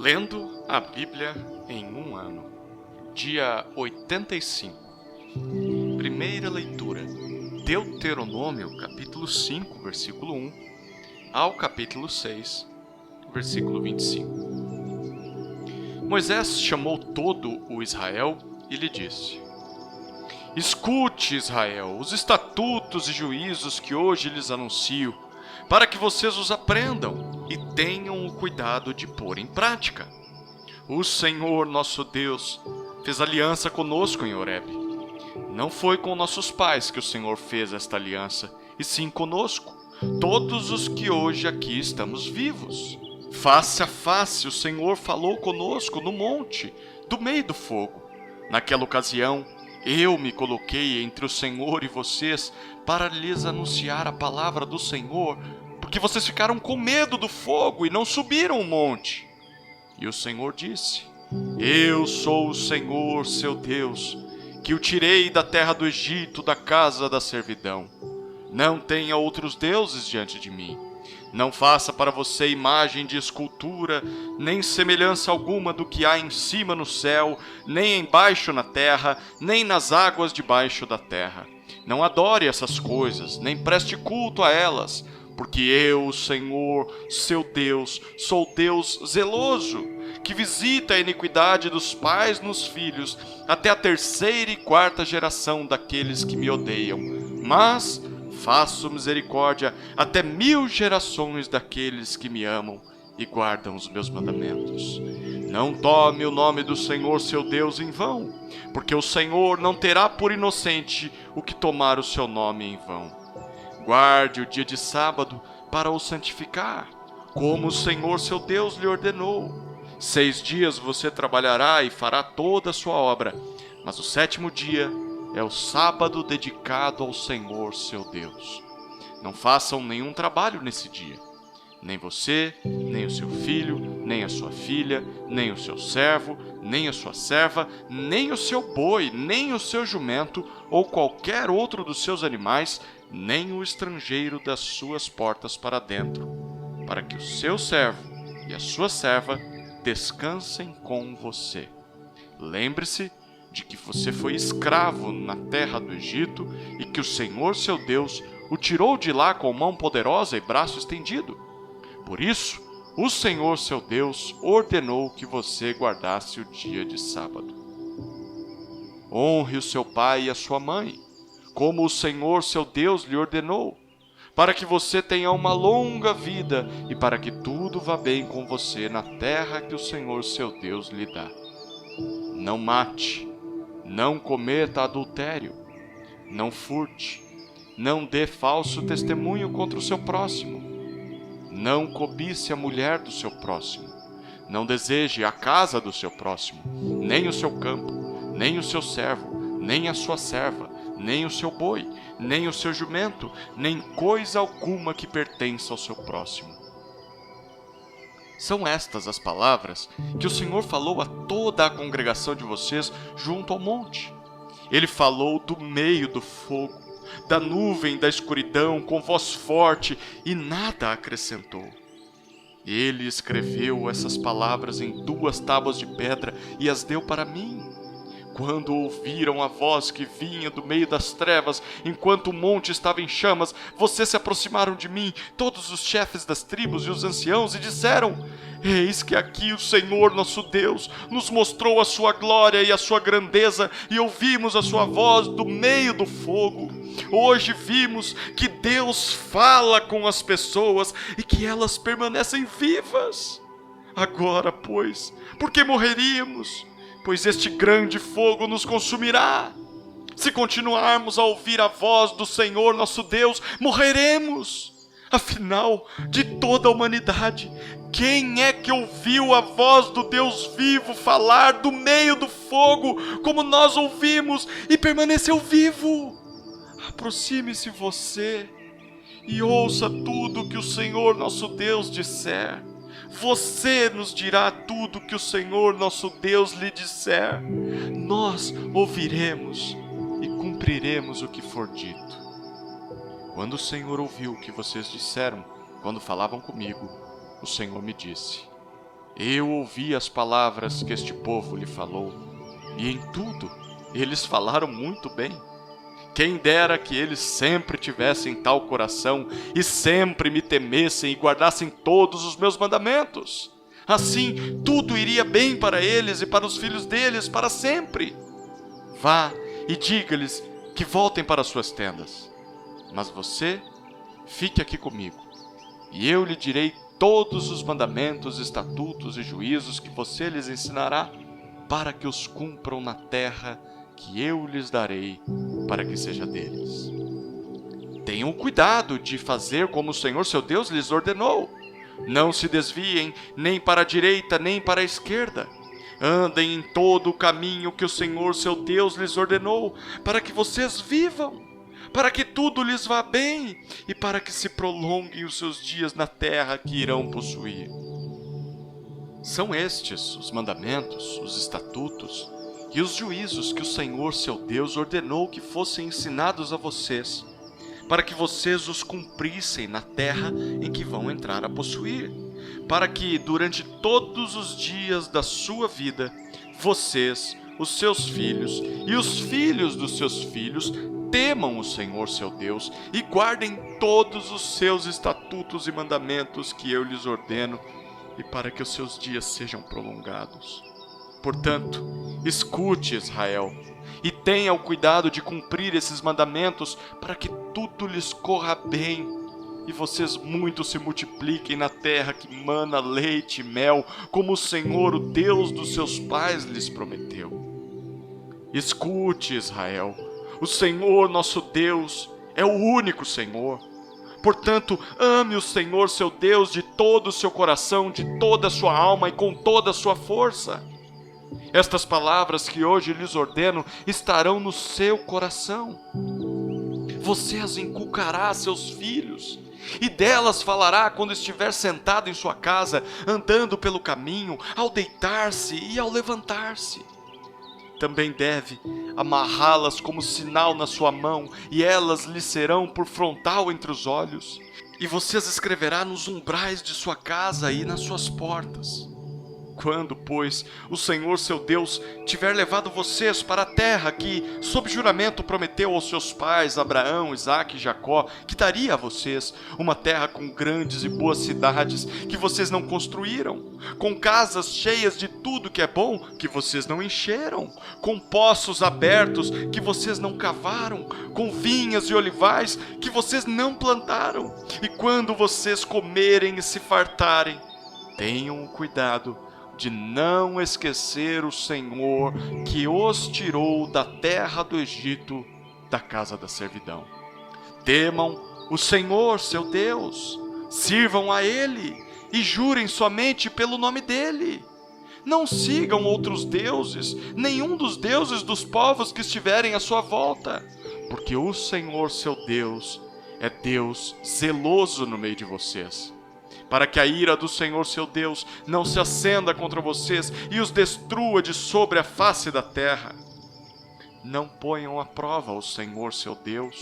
Lendo a Bíblia em um ano. Dia 85. Primeira leitura. Deuteronômio, capítulo 5, versículo 1, ao capítulo 6, versículo 25. Moisés chamou todo o Israel e lhe disse: Escute, Israel, os estatutos e juízos que hoje lhes anuncio, para que vocês os aprendam e tenham o cuidado de pôr em prática. O Senhor, nosso Deus, fez aliança conosco em Horebe. Não foi com nossos pais que o Senhor fez esta aliança, e sim conosco, todos os que hoje aqui estamos vivos. Face a face, o Senhor falou conosco no monte, do meio do fogo. Naquela ocasião, eu me coloquei entre o Senhor e vocês para lhes anunciar a palavra do Senhor, porque vocês ficaram com medo do fogo e não subiram o monte. E o Senhor disse: Eu sou o Senhor, seu Deus, que o tirei da terra do Egito, da casa da servidão. Não tenha outros deuses diante de mim. Não faça para você imagem de escultura, nem semelhança alguma do que há em cima no céu, nem embaixo na terra, nem nas águas debaixo da terra. Não adore essas coisas, nem preste culto a elas, porque eu, o Senhor, seu Deus, sou Deus zeloso, que visita a iniquidade dos pais nos filhos, até a terceira e quarta geração daqueles que me odeiam. Mas faço misericórdia até 1000 gerações daqueles que me amam e guardam os meus mandamentos. Não tome o nome do Senhor seu Deus em vão, porque o Senhor não terá por inocente o que tomar o seu nome em vão. Guarde o dia de sábado para o santificar, como o Senhor seu Deus lhe ordenou. 6 dias você trabalhará e fará toda a sua obra, mas o 7º dia é o sábado dedicado ao Senhor seu Deus. Não façam nenhum trabalho nesse dia, nem você, nem o seu filho, nem a sua filha, nem o seu servo, nem a sua serva, nem o seu boi, nem o seu jumento, ou qualquer outro dos seus animais, nem o estrangeiro das suas portas para dentro, para que o seu servo e a sua serva descansem com você. Lembre-se de que você foi escravo na terra do Egito e que o Senhor seu Deus o tirou de lá com mão poderosa e braço estendido. Por isso, o Senhor seu Deus ordenou que você guardasse o dia de sábado. Honre o seu pai e a sua mãe, como o Senhor seu Deus lhe ordenou, para que você tenha uma longa vida e para que tudo vá bem com você na terra que o Senhor seu Deus lhe dá. Não mate, não cometa adultério, não furte, não dê falso testemunho contra o seu próximo, não cobice a mulher do seu próximo, não deseje a casa do seu próximo, nem o seu campo, nem o seu servo, nem a sua serva, nem o seu boi, nem o seu jumento, nem coisa alguma que pertença ao seu próximo. São estas as palavras que o Senhor falou a toda a congregação de vocês junto ao monte. Ele falou do meio do fogo, da nuvem, da escuridão, com voz forte, e nada acrescentou. Ele escreveu essas palavras em 2 tábuas de pedra e as deu para mim. Quando ouviram a voz que vinha do meio das trevas, enquanto o monte estava em chamas, vocês se aproximaram de mim, todos os chefes das tribos e os anciãos, e disseram: Eis que aqui o Senhor nosso Deus nos mostrou a sua glória e a sua grandeza, e ouvimos a sua voz do meio do fogo. Hoje vimos que Deus fala com as pessoas e que elas permanecem vivas. Agora, pois, por que morreríamos? Pois este grande fogo nos consumirá. Se continuarmos a ouvir a voz do Senhor nosso Deus, morreremos. Afinal, de toda a humanidade, quem é que ouviu a voz do Deus vivo falar do meio do fogo, como nós ouvimos, e permaneceu vivo? Aproxime-se você e ouça tudo que o Senhor nosso Deus disser. Você nos dirá tudo que o Senhor nosso Deus lhe disser. Nós ouviremos e cumpriremos o que for dito. Quando o Senhor ouviu o que vocês disseram, quando falavam comigo, o Senhor me disse: Eu ouvi as palavras que este povo lhe falou, e em tudo eles falaram muito bem. Quem dera que eles sempre tivessem tal coração e sempre me temessem e guardassem todos os meus mandamentos. Assim, tudo iria bem para eles e para os filhos deles para sempre. Vá e diga-lhes que voltem para suas tendas. Mas você, fique aqui comigo, e eu lhe direi todos os mandamentos, estatutos e juízos que você lhes ensinará, para que os cumpram na terra que eu lhes darei, para que seja deles. Tenham cuidado de fazer como o Senhor seu Deus lhes ordenou. Não se desviem nem para a direita nem para a esquerda. Andem em todo o caminho que o Senhor seu Deus lhes ordenou, para que vocês vivam, para que tudo lhes vá bem e para que se prolonguem os seus dias na terra que irão possuir. São estes os mandamentos, os estatutos e os juízos que o Senhor seu Deus ordenou que fossem ensinados a vocês, para que vocês os cumprissem na terra em que vão entrar a possuir, para que durante todos os dias da sua vida, vocês, os seus filhos e os filhos dos seus filhos temam o Senhor seu Deus e guardem todos os seus estatutos e mandamentos que eu lhes ordeno, e para que os seus dias sejam prolongados. Portanto, escute, Israel, e tenha o cuidado de cumprir esses mandamentos para que tudo lhes corra bem e vocês muito se multipliquem na terra que mana leite e mel, como o Senhor, o Deus dos seus pais, lhes prometeu. Escute, Israel, o Senhor nosso Deus é o único Senhor. Portanto, ame o Senhor seu Deus de todo o seu coração, de toda a sua alma e com toda a sua força. Estas palavras que hoje lhes ordeno estarão no seu coração. Você as inculcará a seus filhos, e delas falará quando estiver sentado em sua casa, andando pelo caminho, ao deitar-se e ao levantar-se. Também deve amarrá-las como sinal na sua mão, e elas lhe serão por frontal entre os olhos. E você as escreverá nos umbrais de sua casa e nas suas portas. Quando, pois, o Senhor seu Deus tiver levado vocês para a terra que, sob juramento, prometeu aos seus pais, Abraão, Isaque e Jacó, que daria a vocês uma terra com grandes e boas cidades que vocês não construíram, com casas cheias de tudo que é bom que vocês não encheram, com poços abertos que vocês não cavaram, com vinhas e olivais que vocês não plantaram, e quando vocês comerem e se fartarem, tenham cuidado de não esquecer o Senhor que os tirou da terra do Egito, da casa da servidão. Temam o Senhor seu Deus, sirvam a Ele e jurem somente pelo nome dEle. Não sigam outros deuses, nenhum dos deuses dos povos que estiverem à sua volta, porque o Senhor seu Deus é Deus zeloso no meio de vocês, para que a ira do Senhor seu Deus não se acenda contra vocês e os destrua de sobre a face da terra. Não ponham à prova o Senhor seu Deus,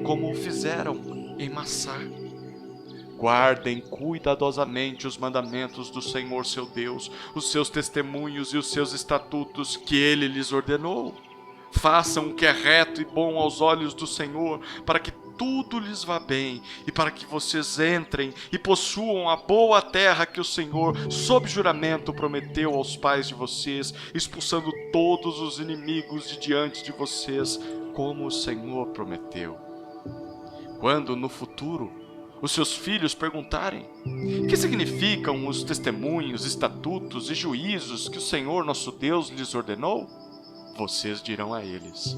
como o fizeram em Massá. Guardem cuidadosamente os mandamentos do Senhor seu Deus, os seus testemunhos e os seus estatutos que Ele lhes ordenou. Façam o que é reto e bom aos olhos do Senhor, para que tudo lhes vá bem, e para que vocês entrem e possuam a boa terra que o Senhor, sob juramento, prometeu aos pais de vocês, expulsando todos os inimigos de diante de vocês, como o Senhor prometeu. Quando, no futuro, os seus filhos perguntarem: que significam os testemunhos, estatutos e juízos que o Senhor nosso Deus lhes ordenou? Vocês dirão a eles: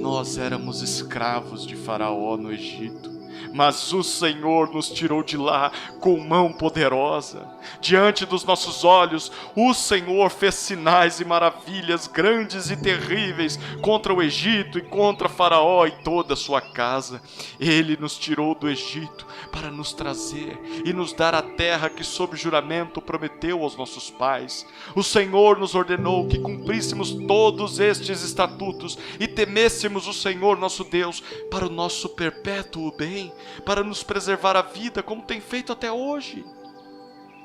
nós éramos escravos de Faraó no Egito, mas o Senhor nos tirou de lá com mão poderosa. Diante dos nossos olhos, o Senhor fez sinais e maravilhas grandes e terríveis contra o Egito e contra Faraó e toda a sua casa. Ele nos tirou do Egito para nos trazer e nos dar a terra que sob juramento prometeu aos nossos pais. O Senhor nos ordenou que cumpríssemos todos estes estatutos e temêssemos o Senhor nosso Deus para o nosso perpétuo bem, para nos preservar a vida como tem feito até hoje.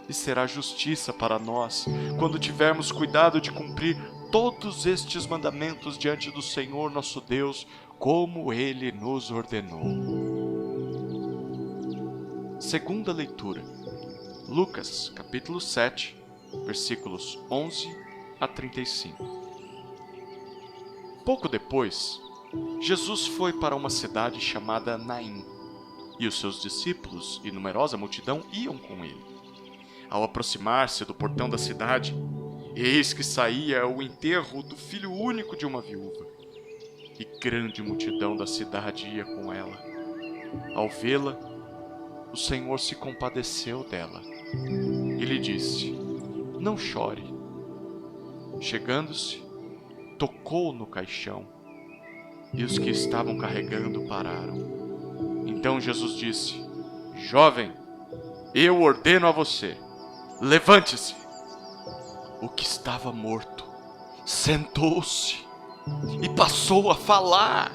e será justiça para nós, quando tivermos cuidado de cumprir todos estes mandamentos diante do Senhor nosso Deus, como Ele nos ordenou. Segunda leitura, Lucas, capítulo 7, versículos 11 a 35. Pouco depois, Jesus foi para uma cidade chamada Naim, e os seus discípulos e numerosa multidão iam com ele. Ao aproximar-se do portão da cidade, eis que saía o enterro do filho único de uma viúva, e grande multidão da cidade ia com ela. Ao vê-la, o Senhor se compadeceu dela e lhe disse: não chore. Chegando-se, tocou no caixão, e os que estavam carregando pararam. Então Jesus disse: jovem, eu ordeno a você, levante-se. O que estava morto sentou-se e passou a falar.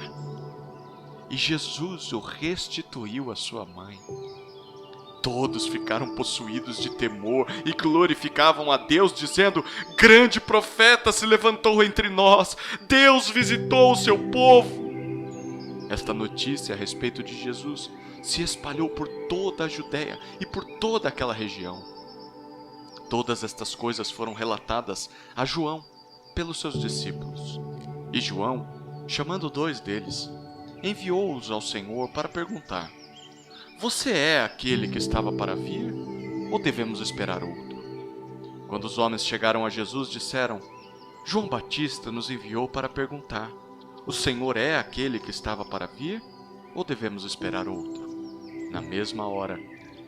E Jesus o restituiu à sua mãe. Todos ficaram possuídos de temor e glorificavam a Deus, dizendo: grande profeta se levantou entre nós, Deus visitou o seu povo. Esta notícia a respeito de Jesus se espalhou por toda a Judéia e por toda aquela região. Todas estas coisas foram relatadas a João pelos seus discípulos. E João, chamando 2 deles, enviou-os ao Senhor para perguntar: você é aquele que estava para vir, ou devemos esperar outro? Quando os homens chegaram a Jesus, disseram: João Batista nos enviou para perguntar: o Senhor é aquele que estava para vir, ou devemos esperar outro? Na mesma hora,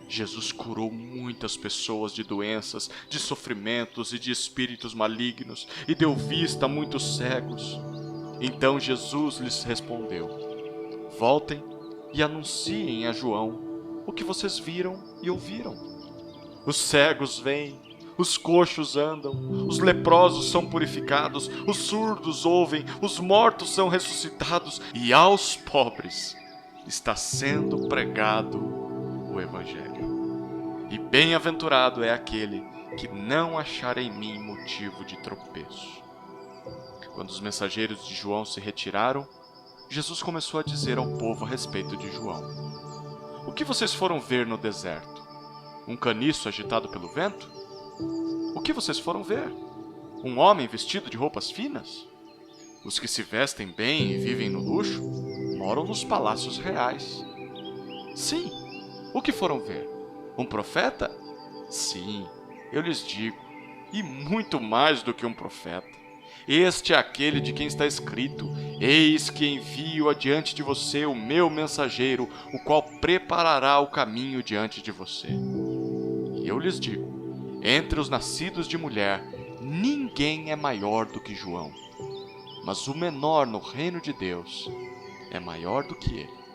Jesus curou muitas pessoas de doenças, de sofrimentos e de espíritos malignos, e deu vista a muitos cegos. Então Jesus lhes respondeu: voltem e anunciem a João o que vocês viram e ouviram. Os cegos veem, os coxos andam, os leprosos são purificados, os surdos ouvem, os mortos são ressuscitados, e aos pobres está sendo pregado o Evangelho. E bem-aventurado é aquele que não achar em mim motivo de tropeço. Quando os mensageiros de João se retiraram, Jesus começou a dizer ao povo a respeito de João: o que vocês foram ver no deserto? Um caniço agitado pelo vento? O que vocês foram ver? Um homem vestido de roupas finas? Os que se vestem bem e vivem no luxo moram nos palácios reais. Sim, o que foram ver? Um profeta? Sim, eu lhes digo, e muito mais do que um profeta. Este é aquele de quem está escrito: eis que envio adiante de você o meu mensageiro, o qual preparará o caminho diante de você. E eu lhes digo, entre os nascidos de mulher, ninguém é maior do que João, mas o menor no reino de Deus é maior do que ele.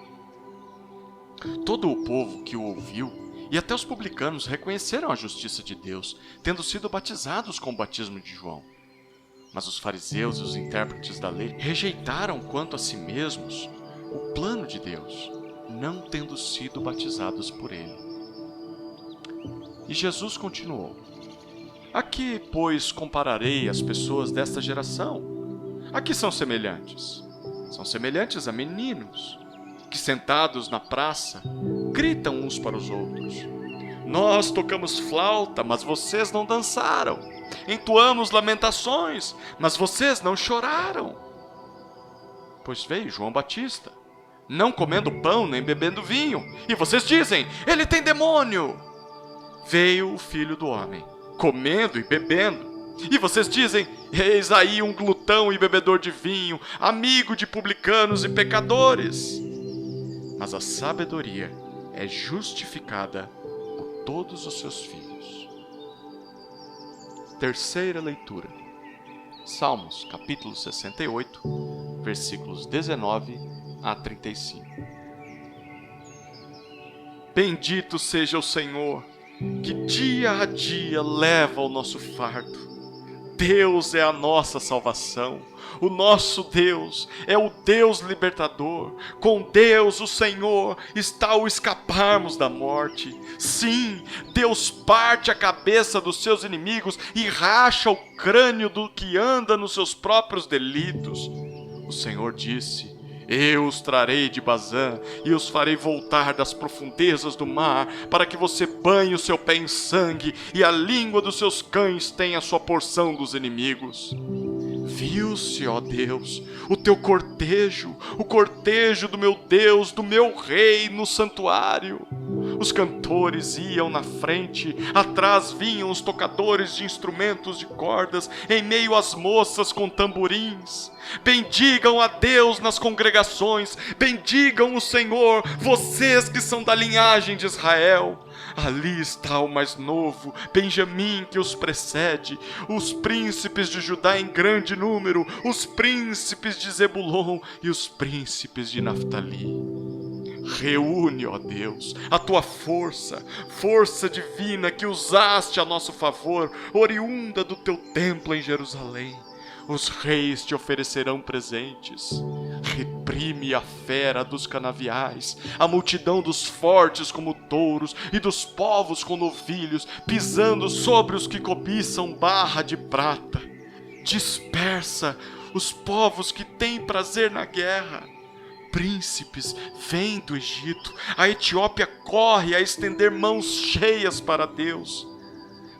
Todo o povo que o ouviu, e até os publicanos, reconheceram a justiça de Deus, tendo sido batizados com o batismo de João. Mas os fariseus e os intérpretes da lei rejeitaram quanto a si mesmos o plano de Deus, não tendo sido batizados por ele. E Jesus continuou: a que, pois, compararei as pessoas desta geração? A que são semelhantes? São semelhantes a meninos, que sentados na praça, gritam uns para os outros: nós tocamos flauta, mas vocês não dançaram. Entoamos lamentações, mas vocês não choraram. Pois veio João Batista, não comendo pão nem bebendo vinho, e vocês dizem: ele tem demônio. Veio o Filho do Homem, comendo e bebendo, e vocês dizem: eis aí um glutão e bebedor de vinho, amigo de publicanos e pecadores. Mas a sabedoria é justificada por todos os seus filhos. Terceira leitura, Salmos, capítulo 68, versículos 19 a 35. Bendito seja o Senhor, que dia a dia leva o nosso fardo. Deus é a nossa salvação. O nosso Deus é o Deus libertador. Com Deus, o Senhor, está o escaparmos da morte. Sim, Deus parte a cabeça dos seus inimigos e racha o crânio do que anda nos seus próprios delitos. O Senhor disse: eu os trarei de Bazã e os farei voltar das profundezas do mar, para que você banhe o seu pé em sangue e a língua dos seus cães tenha a sua porção dos inimigos. Viu-se, ó Deus, o teu cortejo, o cortejo do meu Deus, do meu rei no santuário. Os cantores iam na frente, atrás vinham os tocadores de instrumentos de cordas, em meio às moças com tamborins. Bendigam a Deus nas congregações, bendigam o Senhor, vocês que são da linhagem de Israel. Ali está o mais novo, Benjamim, que os precede, os príncipes de Judá em grande número, os príncipes de Zebulon e os príncipes de Naftali. Reúne, ó Deus, a tua força, força divina que usaste a nosso favor, oriunda do teu templo em Jerusalém. Os reis te oferecerão presentes. Reprime a fera dos canaviais, a multidão dos fortes como touros e dos povos como novilhos, pisando sobre os que cobiçam barra de prata. Dispersa os povos que têm prazer na guerra. Príncipes vêm do Egito, a Etiópia corre a estender mãos cheias para Deus.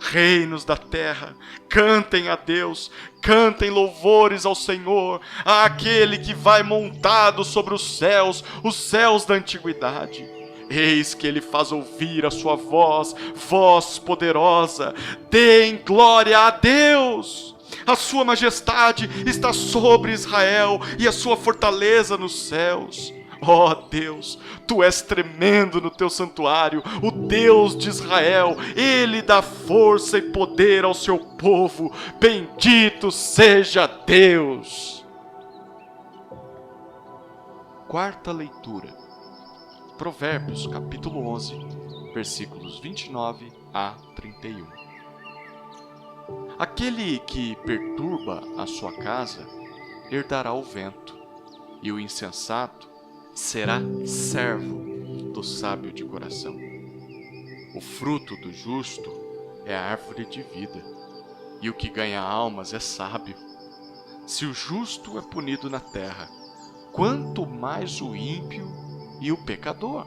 Reinos da terra, cantem a Deus, cantem louvores ao Senhor, àquele que vai montado sobre os céus da antiguidade. Eis que ele faz ouvir a sua voz, voz poderosa. Deem glória a Deus! A sua majestade está sobre Israel e a sua fortaleza nos céus. Ó Deus, tu és tremendo no teu santuário, o Deus de Israel, ele dá força e poder ao seu povo. Bendito seja Deus! Quarta leitura. Provérbios, capítulo 11, versículos 29 a 31. Aquele que perturba a sua casa herdará o vento, e o insensato será servo do sábio de coração. O fruto do justo é a árvore de vida, e o que ganha almas é sábio. Se o justo é punido na terra, quanto mais o ímpio e o pecador.